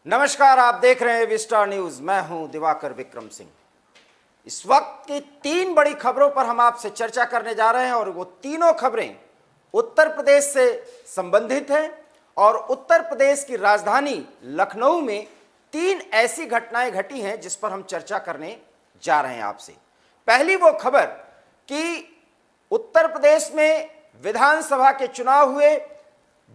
नमस्कार, आप देख रहे हैं विस्टार न्यूज। मैं हूं दिवाकर विक्रम सिंह। इस वक्त की तीन बड़ी खबरों पर हम आपसे चर्चा करने जा रहे हैं और वो तीनों खबरें उत्तर प्रदेश से संबंधित हैं और उत्तर प्रदेश की राजधानी लखनऊ में तीन ऐसी घटनाएं घटी हैं जिस पर हम चर्चा करने जा रहे हैं आपसे। पहली वो खबर कि उत्तर प्रदेश में विधानसभा के चुनाव हुए,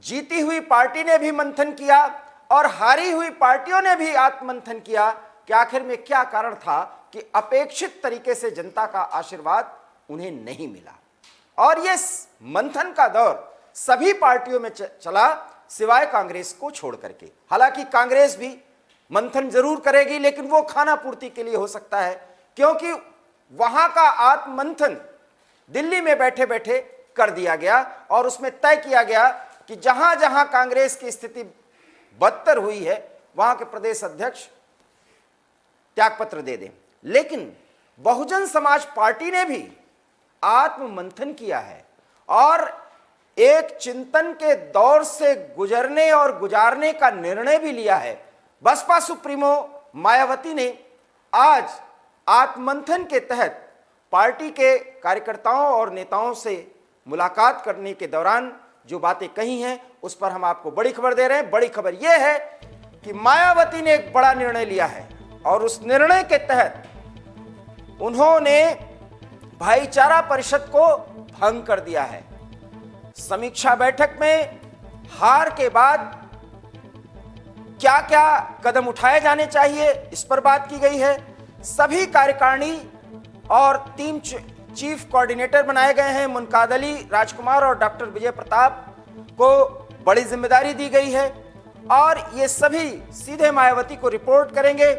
जीती हुई पार्टी ने भी मंथन किया और हारी हुई पार्टियों ने भी आत्ममंथन किया कि आखिर में क्या कारण था कि अपेक्षित तरीके से जनता का आशीर्वाद उन्हें नहीं मिला। और ये मंथन का दौर सभी पार्टियों में चला सिवाय कांग्रेस को छोड़ करके। हालांकि कांग्रेस भी मंथन जरूर करेगी, लेकिन वो खाना पूर्ति के लिए हो सकता है, क्योंकि वहां का आत्ममंथन दिल्ली में बैठे बैठे कर दिया गया और उसमें तय किया गया कि जहां जहां कांग्रेस की स्थिति बदतर हुई है वहां के प्रदेश अध्यक्ष त्यागपत्र दे दें। लेकिन बहुजन समाज पार्टी ने भी आत्ममंथन किया है और एक चिंतन के दौर से गुजरने और गुजारने का निर्णय भी लिया है। बसपा सुप्रीमो मायावती ने आज आत्ममंथन के तहत पार्टी के कार्यकर्ताओं और नेताओं से मुलाकात करने के दौरान जो बातें कही हैं उस पर हम आपको बड़ी खबर दे रहे हैं। बड़ी खबर यह है कि मायावती ने एक बड़ा निर्णय लिया है और उस निर्णय के तहत उन्होंने भाईचारा परिषद को भंग कर दिया है। समीक्षा बैठक में हार के बाद क्या क्या कदम उठाए जाने चाहिए इस पर बात की गई है। सभी कार्यकारिणी और टीम चीफ कोऑर्डिनेटर बनाए गए हैं। मुनकाद अली, राजकुमार और डॉक्टर विजय प्रताप को बड़ी जिम्मेदारी दी गई है और ये सभी सीधे मायावती को रिपोर्ट करेंगे।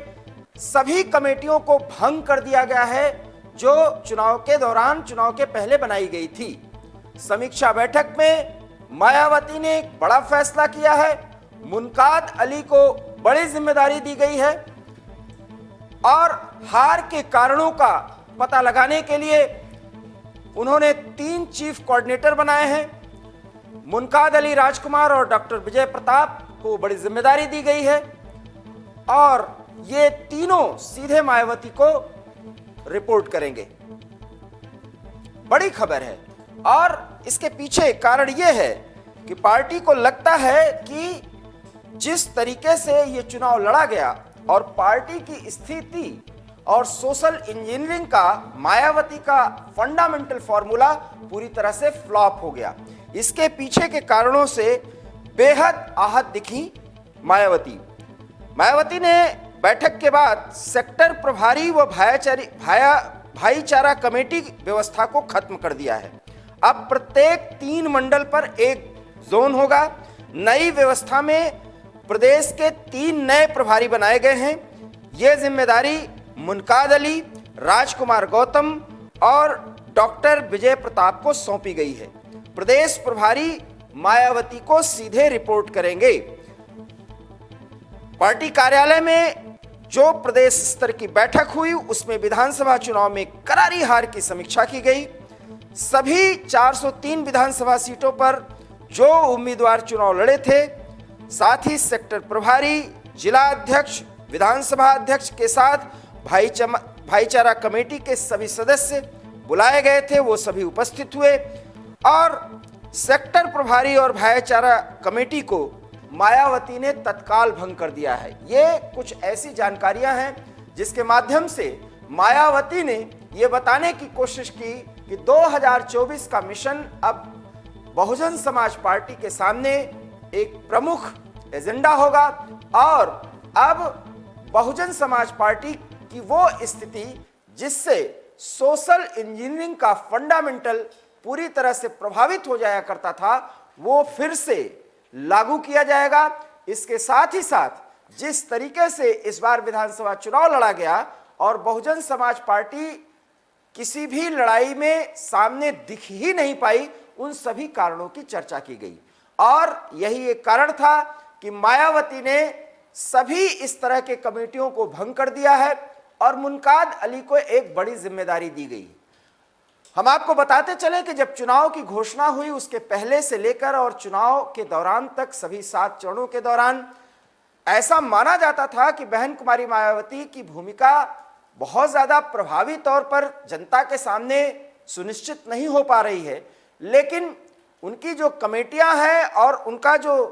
सभी कमेटियों को भंग कर दिया गया है जो चुनाव के दौरान, चुनाव के पहले बनाई गई थी। समीक्षा बैठक में मायावती ने एक बड़ा फैसला किया है। मुनकाद अली को बड़ी जिम्मेदारी दी गई है और हार के कारणों का पता लगाने के लिए उन्होंने 3 चीफ कोऑर्डिनेटर बनाए हैं। मुनकाद अली, राजकुमार और डॉक्टर विजय प्रताप को बड़ी जिम्मेदारी दी गई है और ये तीनों सीधे मायावती को रिपोर्ट करेंगे। बड़ी खबर है और इसके पीछे कारण यह है कि पार्टी को लगता है कि जिस तरीके से ये चुनाव लड़ा गया और पार्टी की स्थिति और सोशल इंजीनियरिंग का मायावती का फंडामेंटल फॉर्मूला पूरी तरह से फ्लॉप हो गया। इसके पीछे के कारणों से बेहद आहत दिखी मायावती। मायावती ने बैठक के बाद सेक्टर प्रभारी व भाईचारा कमेटी व्यवस्था को खत्म कर दिया है। अब प्रत्येक 3 मंडल पर एक जोन होगा। नई व्यवस्था में प्रदेश के 3 नए प्रभारी बनाए गए हैं। ये जिम्मेदारी मुनकाद अली, राजकुमार गौतम और डॉक्टर विजय प्रताप को सौंपी गई है। प्रदेश प्रभारी मायावती को सीधे रिपोर्ट करेंगे। पार्टी कार्यालय में जो प्रदेश स्तर की बैठक हुई उसमें विधानसभा चुनाव में करारी हार की समीक्षा की गई। सभी 403 विधानसभा सीटों पर जो उम्मीदवार चुनाव लड़े थे, साथ ही सेक्टर प्रभारी, जिला अध्यक्ष, विधानसभा अध्यक्ष के साथ भाईचारा कमेटी के सभी सदस्य बुलाए गए थे, वो सभी उपस्थित हुए और सेक्टर प्रभारी और भाईचारा कमेटी को मायावती ने तत्काल भंग कर दिया है। ये कुछ ऐसी जानकारियां हैं जिसके माध्यम से मायावती ने ये बताने की कोशिश की कि 2024 का मिशन अब बहुजन समाज पार्टी के सामने एक प्रमुख एजेंडा होगा और अब बहुजन समाज पार्टी कि वो स्थिति जिससे सोशल इंजीनियरिंग का फंडामेंटल पूरी तरह से प्रभावित हो जाया करता था, वो फिर से लागू किया जाएगा। इसके साथ ही साथ जिस तरीके से इस बार विधानसभा चुनाव लड़ा गया और बहुजन समाज पार्टी किसी भी लड़ाई में सामने दिख ही नहीं पाई, उन सभी कारणों की चर्चा की गई और यही एक कारण था कि मायावती ने सभी इस तरह के कमेटियों को भंग कर दिया है और मुनकाद अली को एक बड़ी जिम्मेदारी दी गई। हम आपको बताते चले कि जब चुनाव की घोषणा हुई उसके पहले से लेकर और चुनाव के दौरान तक सभी 7 चरणों के दौरान ऐसा माना जाता था कि बहन कुमारी मायावती की भूमिका बहुत ज़्यादा प्रभावी तौर पर जनता के सामने सुनिश्चित नहीं हो पा रही है, लेकिन उनकी जो कमेटियां हैं और उनका जो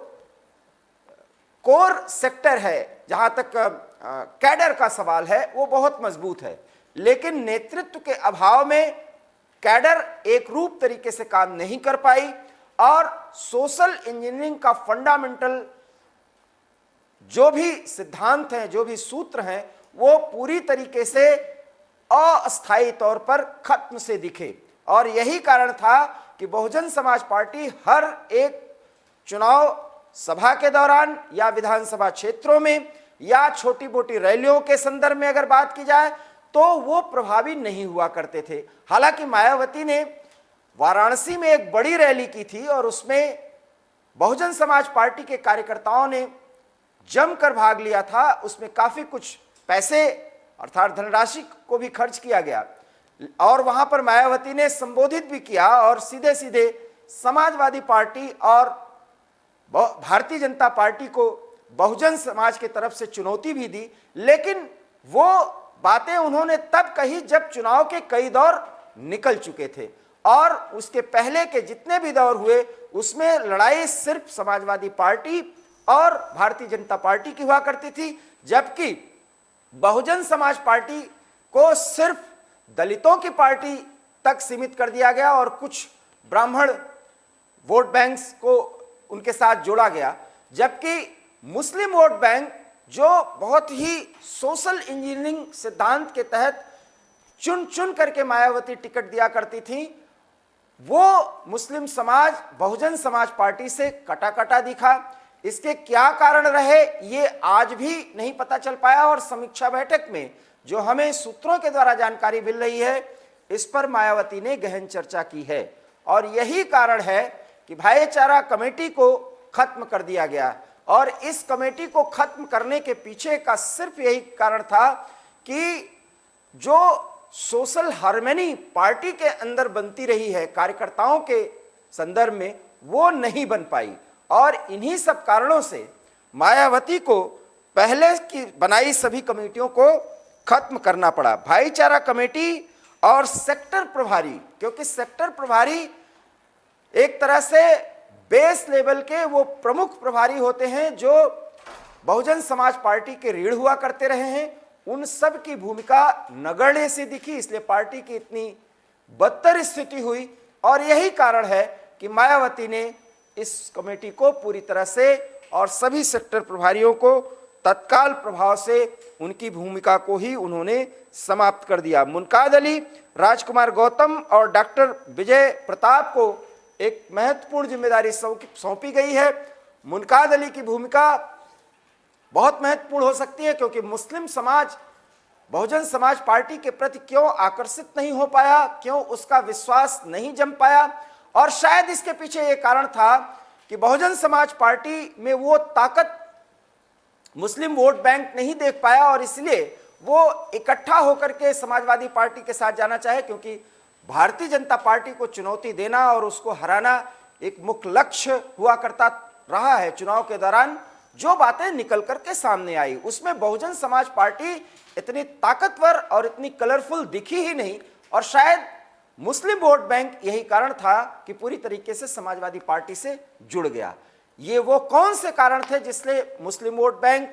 कोर सेक्टर है, जहां तक कैडर का सवाल है, वो बहुत मजबूत है। लेकिन नेतृत्व के अभाव में कैडर एक रूप तरीके से काम नहीं कर पाई और सोशल इंजीनियरिंग का फंडामेंटल जो भी सिद्धांत हैं, जो भी सूत्र हैं, वो पूरी तरीके से अस्थायी तौर पर खत्म से दिखे। और यही कारण था कि बहुजन समाज पार्टी हर एक चुनाव सभा के दौरान या विधानसभा क्षेत्रों में या छोटी मोटी रैलियों के संदर्भ में अगर बात की जाए तो वो प्रभावी नहीं हुआ करते थे। हालांकि मायावती ने वाराणसी में एक बड़ी रैली की थी और उसमें बहुजन समाज पार्टी के कार्यकर्ताओं ने जमकर भाग लिया था। उसमें काफी कुछ पैसे अर्थात धनराशि को भी खर्च किया गया और वहां पर मायावती ने संबोधित भी किया और सीधे सीधे समाजवादी पार्टी और भारतीय जनता पार्टी को बहुजन समाज की तरफ से चुनौती भी दी। लेकिन वो बातें उन्होंने तब कही जब चुनाव के कई दौर निकल चुके थे और उसके पहले के जितने भी दौर हुए उसमें लड़ाई सिर्फ समाजवादी पार्टी और भारतीय जनता पार्टी की हुआ करती थी, जबकि बहुजन समाज पार्टी को सिर्फ दलितों की पार्टी तक सीमित कर दिया गया और कुछ ब्राह्मण वोट बैंक्स को उनके साथ जोड़ा गया। जबकि मुस्लिम वोट बैंक जो बहुत ही सोशल इंजीनियरिंग सिद्धांत के तहत चुन चुन करके मायावती टिकट दिया करती थी, वो मुस्लिम समाज बहुजन समाज पार्टी से कटा कटा दिखा। इसके क्या कारण रहे ये आज भी नहीं पता चल पाया और समीक्षा बैठक में जो हमें सूत्रों के द्वारा जानकारी मिल रही है इस पर मायावती ने गहन चर्चा की है। और यही कारण है कि भाईचारा कमेटी को खत्म कर दिया गया और इस कमेटी को खत्म करने के पीछे का सिर्फ यही कारण था कि जो सोशल हार्मनी पार्टी के अंदर बनती रही है कार्यकर्ताओं के संदर्भ में वो नहीं बन पाई और इन्हीं सब कारणों से मायावती को पहले की बनाई सभी कमेटियों को खत्म करना पड़ा। भाईचारा कमेटी और सेक्टर प्रभारी, क्योंकि सेक्टर प्रभारी एक तरह से बेस लेवल के वो प्रमुख प्रभारी होते हैं जो बहुजन समाज पार्टी के रीढ़ हुआ करते रहे हैं, उन सब की भूमिका नगण्य सी दिखी, इसलिए पार्टी की इतनी बदतर स्थिति हुई। और यही कारण है कि मायावती ने इस कमेटी को पूरी तरह से और सभी सेक्टर प्रभारियों को तत्काल प्रभाव से उनकी भूमिका को ही उन्होंने समाप्त कर दिया। मुनकाद अली, राजकुमार गौतम और डॉक्टर विजय प्रताप को एक महत्वपूर्ण जिम्मेदारी सौंपी गई है। मुनकाद अली की भूमिका बहुत महत्वपूर्ण हो सकती है क्योंकि मुस्लिम समाज बहुजन समाज पार्टी के प्रति क्यों आकर्षित नहीं हो पाया, क्यों उसका विश्वास नहीं जम पाया, और शायद इसके पीछे ये कारण था कि बहुजन समाज पार्टी में वो ताकत मुस्लिम वोट बैंक नहीं देख पाया और इसलिए वो इकट्ठा होकर के समाजवादी पार्टी के साथ जाना चाहे, क्योंकि भारतीय जनता पार्टी को चुनौती देना और उसको हराना एक मुख्य लक्ष्य हुआ करता रहा है। चुनाव के दौरान जो बातें निकल करके सामने आई उसमें बहुजन समाज पार्टी इतनी ताकतवर और इतनी कलरफुल दिखी ही नहीं और शायद मुस्लिम वोट बैंक यही कारण था कि पूरी तरीके से समाजवादी पार्टी से जुड़ गया। ये वो कौन से कारण थे जिसलिए मुस्लिम वोट बैंक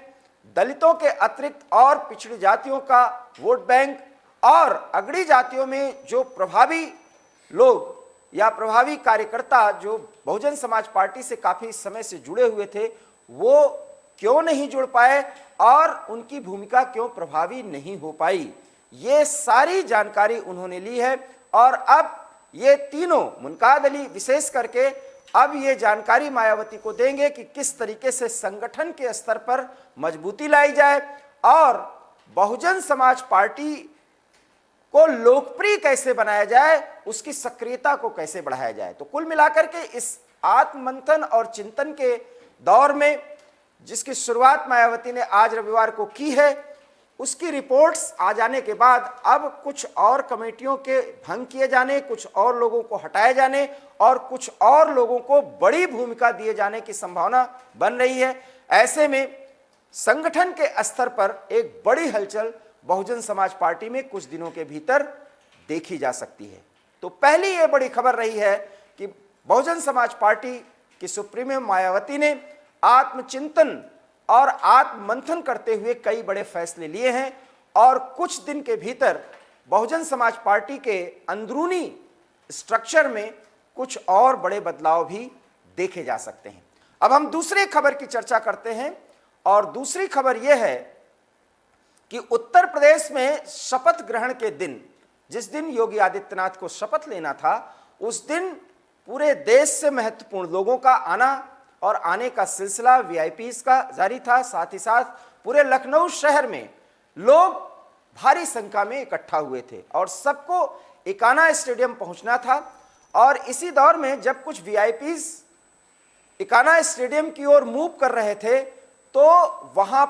दलितों के अतिरिक्त और पिछड़ी जातियों का वोट बैंक और अगड़ी जातियों में जो प्रभावी लोग या प्रभावी कार्यकर्ता जो बहुजन समाज पार्टी से काफी समय से जुड़े हुए थे वो क्यों नहीं जुड़ पाए और उनकी भूमिका क्यों प्रभावी नहीं हो पाई, ये सारी जानकारी उन्होंने ली है। और अब ये तीनों मुनकाद अली विशेष करके अब ये जानकारी मायावती को देंगे कि किस तरीके से संगठन के स्तर पर मजबूती लाई जाए और बहुजन समाज पार्टी को लोकप्रिय कैसे बनाया जाए, उसकी सक्रियता को कैसे बढ़ाया जाए। तो कुल मिलाकर के इस आत्ममंथन और चिंतन के दौर में जिसकी शुरुआत मायावती ने आज रविवार को की है, उसकी रिपोर्ट्स आ जाने के बाद अब कुछ और कमेटियों के भंग किए जाने, कुछ और लोगों को हटाए जाने और कुछ और लोगों को बड़ी भूमिका दिए जाने की संभावना बन रही है। ऐसे में संगठन के स्तर पर एक बड़ी हलचल बहुजन समाज पार्टी में कुछ दिनों के भीतर देखी जा सकती है। तो पहली ये बड़ी खबर रही है कि बहुजन समाज पार्टी की सुप्रीमो मायावती ने आत्मचिंतन और आत्ममंथन करते हुए कई बड़े फैसले लिए हैं और कुछ दिन के भीतर बहुजन समाज पार्टी के अंदरूनी स्ट्रक्चर में कुछ और बड़े बदलाव भी देखे जा सकते हैं। अब हम दूसरी खबर की चर्चा करते हैं और दूसरी खबर यह है कि उत्तर प्रदेश में शपथ ग्रहण के दिन, जिस दिन योगी आदित्यनाथ को शपथ लेना था, उस दिन पूरे देश से महत्वपूर्ण लोगों का आना और आने का सिलसिला वीआईपीज का जारी था। साथ ही साथ पूरे लखनऊ शहर में लोग भारी संख्या में इकट्ठा हुए थे और सबको इकाना स्टेडियम पहुंचना था। और इसी दौर में जब कुछ वीआईपीज इकाना स्टेडियम की ओर मूव कर रहे थे तो वहां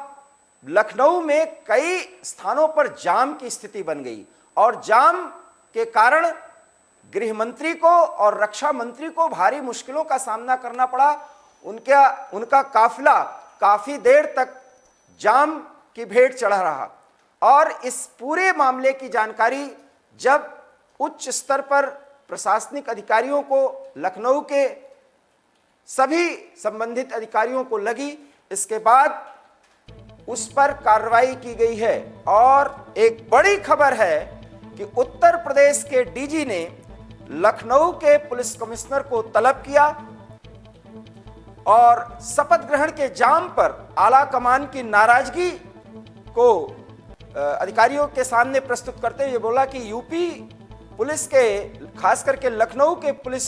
लखनऊ में कई स्थानों पर जाम की स्थिति बन गई और जाम के कारण गृह मंत्री को और रक्षा मंत्री को भारी मुश्किलों का सामना करना पड़ा। उनका काफिला काफी देर तक जाम की भेंट चढ़ा रहा और इस पूरे मामले की जानकारी जब उच्च स्तर पर प्रशासनिक अधिकारियों को, लखनऊ के सभी संबंधित अधिकारियों को लगी, इसके बाद उस पर कार्रवाई की गई है। और एक बड़ी खबर है कि उत्तर प्रदेश के डीजी ने लखनऊ के पुलिस कमिश्नर को तलब किया और शपथ ग्रहण के जाम पर आला कमान की नाराजगी को अधिकारियों के सामने प्रस्तुत करते हुए बोला कि यूपी पुलिस के, खास करके लखनऊ के पुलिस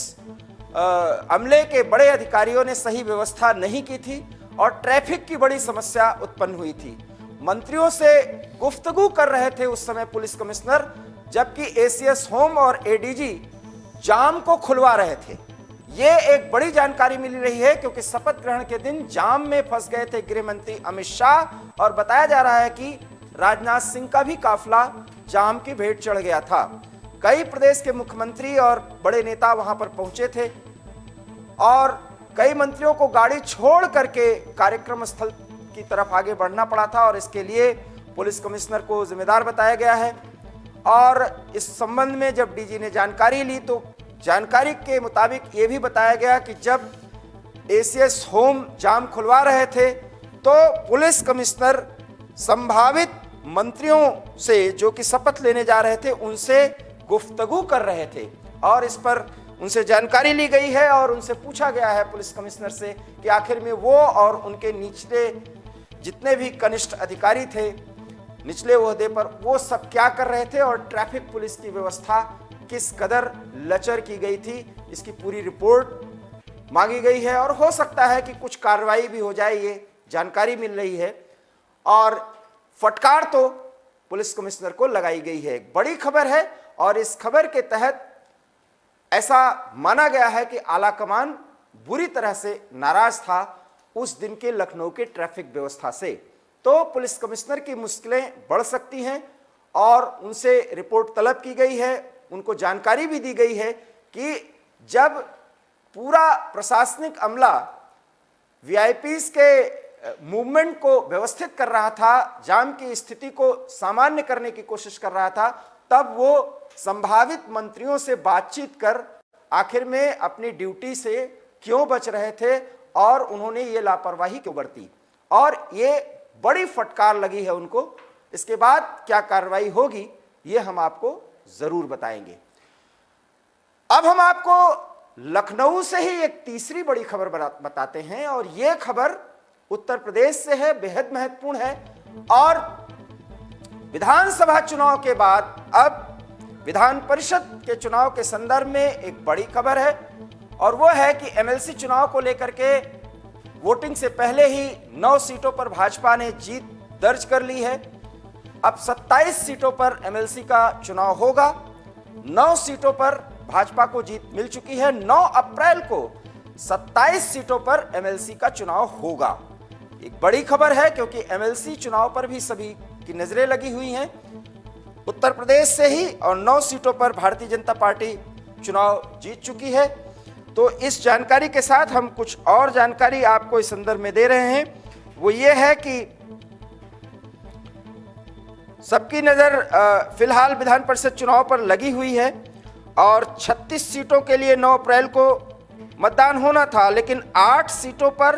अमले के बड़े अधिकारियों ने सही व्यवस्था नहीं की थी और ट्रैफिक की बड़ी समस्या उत्पन्न हुई थी। मंत्रियों से गुफ्तगू कर रहे थे उस समय पुलिस कमिश्नर, जबकि एसीएस होम और एडीजी जाम को खुलवा रहे थे। ये एक बड़ी जानकारी मिल रही है क्योंकि शपथ ग्रहण के दिन जाम में फंस गए थे गृह मंत्री अमित शाह और बताया जा रहा है कि राजनाथ सिंह का भी काफिला जाम की भेंट चढ़ गया था। कई प्रदेश के मुख्यमंत्री और बड़े नेता वहां पर पहुंचे थे और कई मंत्रियों को गाड़ी छोड़ करके कार्यक्रम स्थल की तरफ आगे बढ़ना पड़ा था और इसके लिए पुलिस कमिश्नर को जिम्मेदार बताया गया है। और इस संबंध में जब डीजी ने जानकारी ली तो जानकारी के मुताबिक ये भी बताया गया कि जब एसीएस होम जाम खुलवा रहे थे तो पुलिस कमिश्नर संभावित मंत्रियों से, जो कि शपथ लेने जा रहे थे, उनसे गुफ्तगू कर रहे थे और इस पर उनसे जानकारी ली गई है और उनसे पूछा गया है पुलिस कमिश्नर से कि आखिर में वो और उनके निचले जितने भी कनिष्ठ अधिकारी थे निचले ओहदे पर, वो सब क्या कर रहे थे और ट्रैफिक पुलिस की व्यवस्था किस कदर लचर की गई थी, इसकी पूरी रिपोर्ट मांगी गई है और हो सकता है कि कुछ कार्रवाई भी हो जाए, ये जानकारी मिल रही है। और फटकार तो पुलिस कमिश्नर को लगाई गई है। एक बड़ी खबर है और इस खबर के तहत ऐसा माना गया है कि आला कमान बुरी तरह से नाराज था उस दिन के लखनऊ के ट्रैफिक व्यवस्था से। तो पुलिस कमिश्नर की मुश्किलें बढ़ सकती हैं और उनसे रिपोर्ट तलब की गई है। उनको जानकारी भी दी गई है कि जब पूरा प्रशासनिक अमला वीआईपीज के मूवमेंट को व्यवस्थित कर रहा था, जाम की स्थिति को सामान्य करने की कोशिश कर रहा था, तब वो संभावित मंत्रियों से बातचीत कर आखिर में अपनी ड्यूटी से क्यों बच रहे थे और उन्होंने ये लापरवाही क्यों बरती और ये बड़ी फटकार लगी है उनको। इसके बाद क्या कार्रवाई होगी ये हम आपको जरूर बताएंगे। अब हम आपको लखनऊ से ही एक तीसरी बड़ी खबर बताते हैं और ये खबर उत्तर प्रदेश से है, बेहद महत्वपूर्ण है। और विधानसभा चुनाव के बाद अब विधान परिषद के चुनाव के संदर्भ में एक बड़ी खबर है और वो है कि एमएलसी चुनाव को लेकर के वोटिंग से पहले ही 9 सीटों पर भाजपा ने जीत दर्ज कर ली है। अब 27 सीटों पर एमएलसी का चुनाव होगा। 9 सीटों पर भाजपा को जीत मिल चुकी है। 9 अप्रैल को 27 सीटों पर एमएलसी का चुनाव होगा। एक बड़ी खबर है क्योंकि एमएलसी चुनाव पर भी सभी की नजरें लगी हुई हैं उत्तर प्रदेश से ही और 9 सीटों पर भारतीय जनता पार्टी चुनाव जीत चुकी है। तो इस जानकारी के साथ हम कुछ और जानकारी आपको इस संदर्भ में दे रहे हैं वो ये है कि सबकी नज़र फिलहाल विधान परिषद चुनाव पर लगी हुई है और 36 सीटों के लिए 9 अप्रैल को मतदान होना था, लेकिन 8 सीटों पर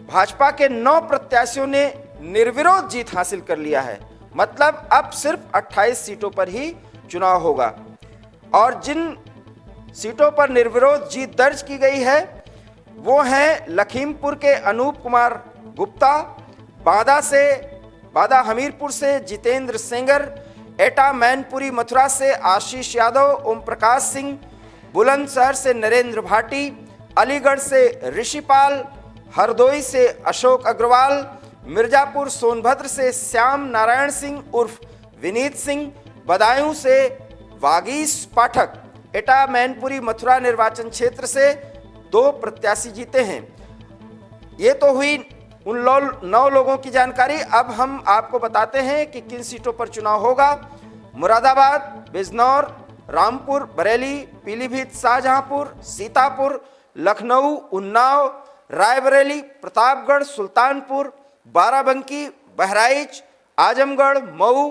भाजपा के 9 प्रत्याशियों ने निर्विरोध जीत हासिल कर लिया है। मतलब अब सिर्फ 28 सीटों पर ही चुनाव होगा और जिन सीटों पर निर्विरोध जीत दर्ज की गई है वो हैं लखीमपुर के अनूप कुमार गुप्ता, बादा हमीरपुर से जितेंद्र सेंगर, एटा मैनपुरी मथुरा से आशीष यादव, ओम प्रकाश सिंह, बुलंदशहर से नरेंद्र भाटी, अलीगढ़ से ऋषिपाल, हरदोई से अशोक अग्रवाल, मिर्जापुर सोनभद्र से श्याम नारायण सिंह उर्फ विनीत सिंह, बदायूं से वागीश पाठक, एटा मैनपुरी मथुरा निर्वाचन क्षेत्र से 2 प्रत्याशी जीते हैं। ये तो हुई उन 9 लोगों की जानकारी। अब हम आपको बताते हैं कि किन सीटों पर चुनाव होगा। मुरादाबाद, बिजनौर, रामपुर, बरेली, पीलीभीत, शाहजहांपुर, सीतापुर, लखनऊ, उन्नाव, रायबरेली, प्रतापगढ़, सुल्तानपुर, बाराबंकी, बहराइच, आजमगढ़, मऊ,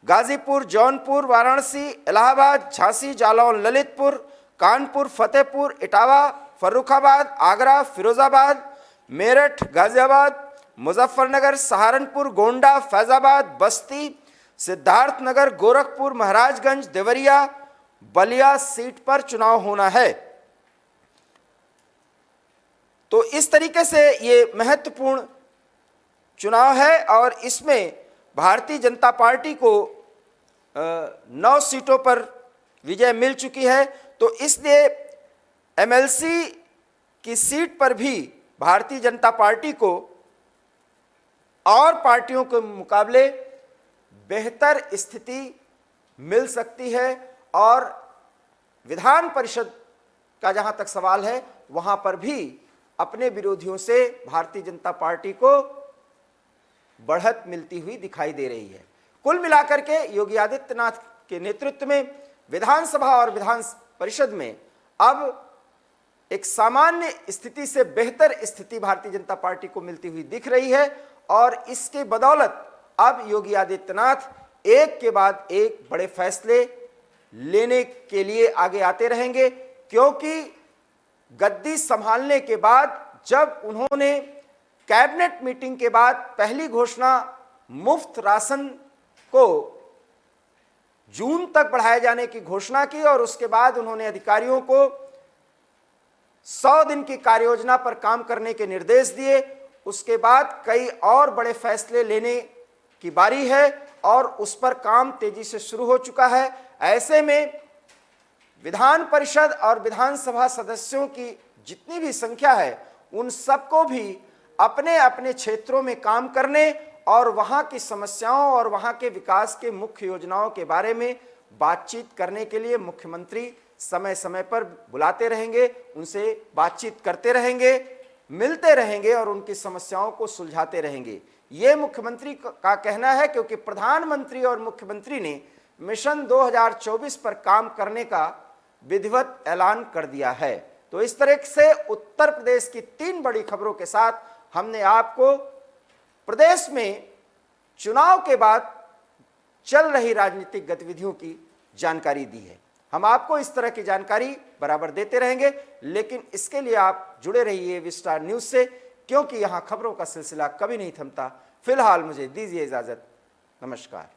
गाजीपुर, जौनपुर, वाराणसी, इलाहाबाद, झांसी, जालौन, ललितपुर, कानपुर, फतेहपुर, इटावा, फर्रुखाबाद, आगरा, फिरोजाबाद, मेरठ, गाजियाबाद, मुजफ्फरनगर, सहारनपुर, गोंडा, फैजाबाद, बस्ती, सिद्धार्थनगर, गोरखपुर, महाराजगंज, देवरिया, बलिया सीट पर चुनाव होना है। तो इस तरीके से ये महत्वपूर्ण चुनाव है और इसमें भारतीय जनता पार्टी को 9 सीटों पर विजय मिल चुकी है। तो इसलिए एमएलसी की सीट पर भी भारतीय जनता पार्टी को और पार्टियों के मुकाबले बेहतर स्थिति मिल सकती है और विधान परिषद का जहां तक सवाल है वहां पर भी अपने विरोधियों से भारतीय जनता पार्टी को बढ़त मिलती हुई दिखाई दे रही है। कुल मिलाकर के योगी आदित्यनाथ के नेतृत्व में विधानसभा और विधान परिषद में अब एक सामान्य स्थिति से बेहतर स्थिति भारतीय जनता पार्टी को मिलती हुई दिख रही है और इसके बदौलत अब योगी आदित्यनाथ एक के बाद एक बड़े फैसले लेने के लिए आगे आते रहेंगे, क्योंकि गद्दी संभालने के बाद जब उन्होंने कैबिनेट मीटिंग के बाद पहली घोषणा मुफ्त राशन को जून तक बढ़ाए जाने की घोषणा की और उसके बाद उन्होंने अधिकारियों को 100 दिन की कार्ययोजना पर काम करने के निर्देश दिए। उसके बाद कई और बड़े फैसले लेने की बारी है और उस पर काम तेजी से शुरू हो चुका है। ऐसे में विधान परिषद और विधानसभा सदस्यों की जितनी भी संख्या है उन सबको भी अपने अपने क्षेत्रों में काम करने और वहां की समस्याओं और वहां के विकास के मुख्य योजनाओं के बारे में बातचीत करने के लिए मुख्यमंत्री समय समय पर बुलाते रहेंगे, उनसे बातचीत करते रहेंगे, मिलते रहेंगे और उनकी समस्याओं को सुलझाते रहेंगे। ये मुख्यमंत्री का कहना है, क्योंकि प्रधानमंत्री और मुख्यमंत्री ने मिशन 2024 पर काम करने का विधिवत ऐलान कर दिया है। तो इस तरह से उत्तर प्रदेश की 3 बड़ी खबरों के साथ हमने आपको प्रदेश में चुनाव के बाद चल रही राजनीतिक गतिविधियों की जानकारी दी है। हम आपको इस तरह की जानकारी बराबर देते रहेंगे, लेकिन इसके लिए आप जुड़े रहिए विस्टार न्यूज से, क्योंकि यहां खबरों का सिलसिला कभी नहीं थमता। फिलहाल मुझे दीजिए इजाजत। नमस्कार।